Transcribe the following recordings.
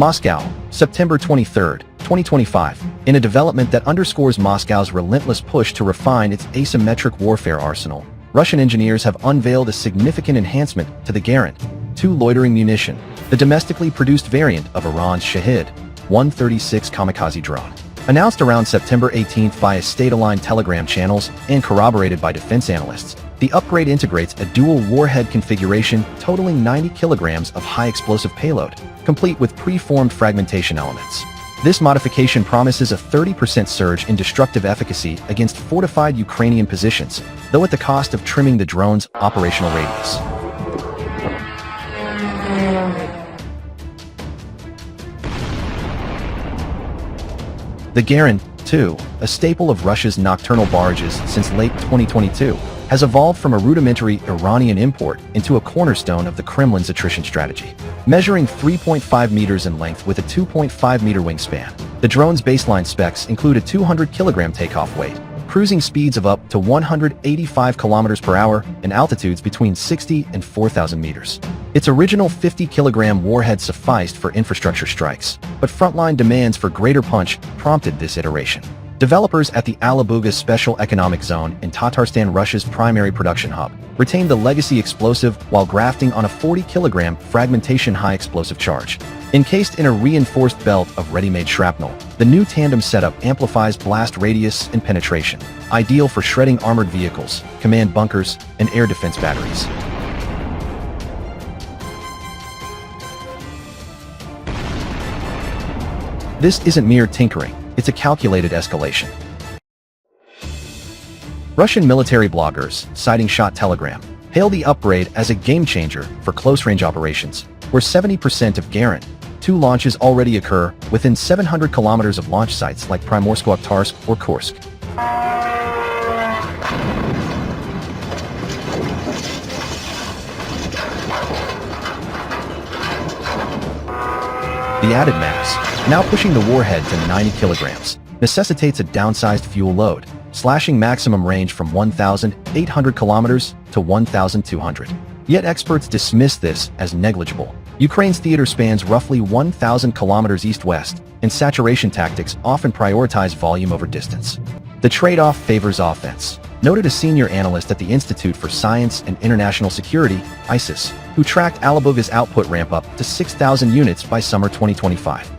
Moscow, September 23, 2025. In a development that underscores Moscow's relentless push to refine its asymmetric warfare arsenal, Russian engineers have unveiled a significant enhancement to the Garant-2 loitering munition, the domestically produced variant of Iran's Shahed-136 kamikaze drone. Announced around September 18 via state-aligned Telegram channels and corroborated by defense analysts, the upgrade integrates a dual warhead configuration totaling 90 kilograms of high-explosive payload, complete with pre-formed fragmentation elements. This modification promises a 30% surge in destructive efficacy against fortified Ukrainian positions, though at the cost of trimming the drone's operational radius. The Garant-2, a staple of Russia's nocturnal barrages since late 2022, has evolved from a rudimentary Iranian import into a cornerstone of the Kremlin's attrition strategy. Measuring 3.5 meters in length with a 2.5-meter wingspan, the drone's baseline specs include a 200-kilogram takeoff weight, cruising speeds of up to 185 kilometers per hour, and altitudes between 60 and 4,000 meters. Its original 50-kilogram warhead sufficed for infrastructure strikes, but frontline demands for greater punch prompted this iteration. Developers at the Alabuga Special Economic Zone in Tatarstan, Russia's primary production hub, retained the legacy explosive while grafting on a 40-kilogram fragmentation high-explosive charge. Encased in a reinforced belt of ready-made shrapnel, the new tandem setup amplifies blast radius and penetration, ideal for shredding armored vehicles, command bunkers, and air defense batteries. This isn't mere tinkering. It's a calculated escalation. Russian military bloggers, citing Shot Telegram, hail the upgrade as a game-changer for close-range operations, where 70% of Garant-2 launches already occur within 700 kilometers of launch sites like Primorsko-Akhtarsk or Kursk. The added mass, now pushing the warhead to 90 kilograms, necessitates a downsized fuel load, slashing maximum range from 1,800 kilometers to 1,200. Yet experts dismiss this as negligible. Ukraine's theater spans roughly 1,000 kilometers east-west, and saturation tactics often prioritize volume over distance. The trade-off favors offense, noted a senior analyst at the Institute for Science and International Security, ISIS, who tracked Alabuga's output ramp up to 6,000 units by summer 2025.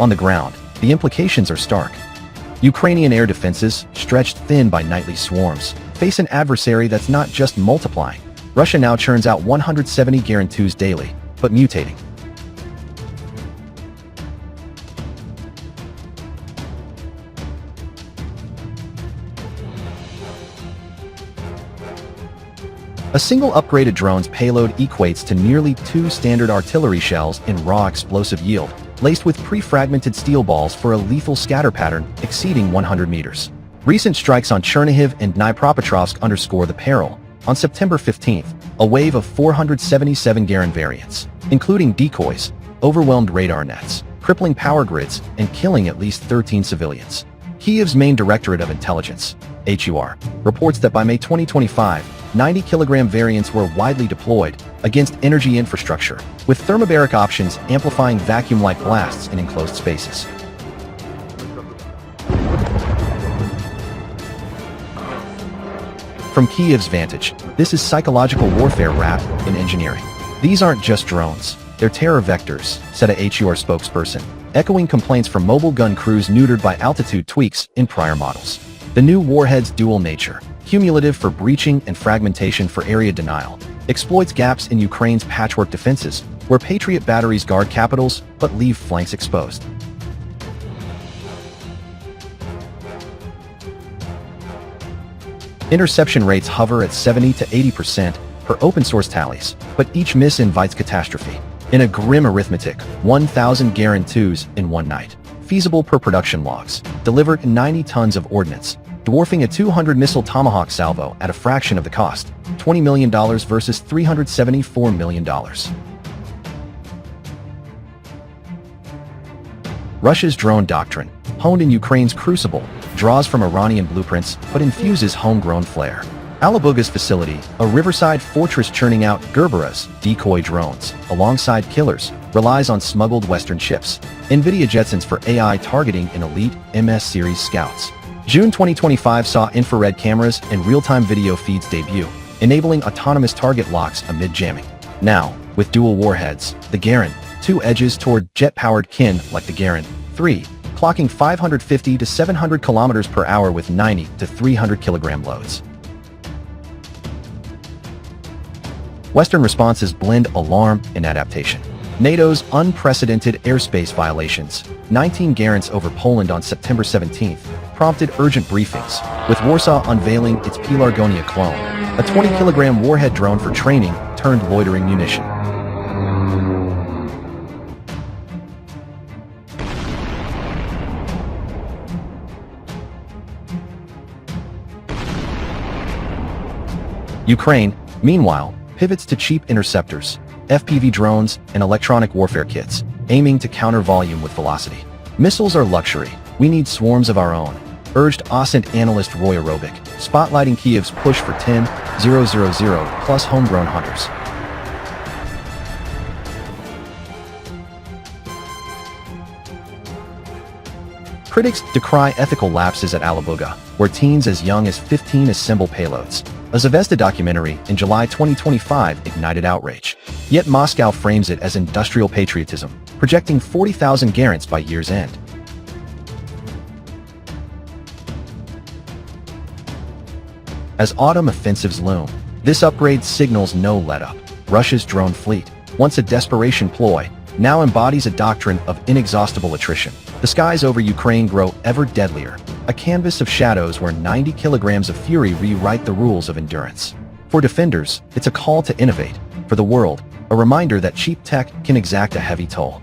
On the ground, the implications are stark. Ukrainian air defenses, stretched thin by nightly swarms, face an adversary that's not just multiplying. Russia now churns out 170 Garant-2s daily, but mutating. A single upgraded drone's payload equates to nearly 2 standard artillery shells in raw explosive yield, laced with pre-fragmented steel balls for a lethal scatter pattern exceeding 100 meters. Recent strikes on Chernihiv and Dnipropetrovsk underscore the peril. On September 15th, a wave of 477 Garand variants, including decoys, overwhelmed radar nets, crippling power grids, and killing at least 13 civilians. Kiev's main Directorate of Intelligence, HUR, reports that by May 2025, 90-kilogram variants were widely deployed against energy infrastructure, with thermobaric options amplifying vacuum-like blasts in enclosed spaces. From Kiev's vantage, this is psychological warfare wrapped in engineering. These aren't just drones, they're terror vectors, said a HUR spokesperson, echoing complaints from mobile gun crews neutered by altitude tweaks in prior models. The new warhead's dual nature, cumulative for breaching and fragmentation for area denial, exploits gaps in Ukraine's patchwork defenses, where Patriot batteries guard capitals but leave flanks exposed. Interception rates hover at 70 to 80% per open-source tallies, but each miss invites catastrophe. In a grim arithmetic, 1,000 Garant-2s in one night, feasible per production logs, delivered 90 tons of ordnance, dwarfing a 200-missile Tomahawk salvo at a fraction of the cost, $20 million versus $374 million. Russia's drone doctrine, honed in Ukraine's crucible, draws from Iranian blueprints but infuses homegrown flair. Alabuga's facility, a riverside fortress churning out Gerberas, decoy drones, alongside killers, relies on smuggled Western chips. NVIDIA jetsons for AI targeting in elite MS-series scouts. June 2025 saw infrared cameras and real-time video feeds debut, enabling autonomous target locks amid jamming. Now, with dual warheads, the Garant-2 edges toward jet-powered kin like the Garant-3, clocking 550 to 700 kilometers per hour with 90 to 300 kilogram loads. Western responses blend alarm and adaptation. NATO's unprecedented airspace violations, 19 Garants over Poland on September 17th, prompted urgent briefings, with Warsaw unveiling its Pelargonia clone, a 20-kilogram warhead drone for training turned loitering munition. Ukraine, meanwhile, pivots to cheap interceptors, FPV drones, and electronic warfare kits, aiming to counter volume with velocity. Missiles are luxury. We need swarms of our own, urged OSINT analyst Roy Aerobic, spotlighting Kiev's push for 10,000 plus homegrown hunters. Critics decry ethical lapses at Alabuga, where teens as young as 15 assemble payloads. A Zvezda documentary in July 2025 ignited outrage. Yet Moscow frames it as industrial patriotism, projecting 40,000 Garants by year's end. As autumn offensives loom, this upgrade signals no let-up. Russia's drone fleet, once a desperation ploy, now embodies a doctrine of inexhaustible attrition. The skies over Ukraine grow ever deadlier, a canvas of shadows where 90 kilograms of fury rewrite the rules of endurance. For defenders, it's a call to innovate. For the world, a reminder that cheap tech can exact a heavy toll.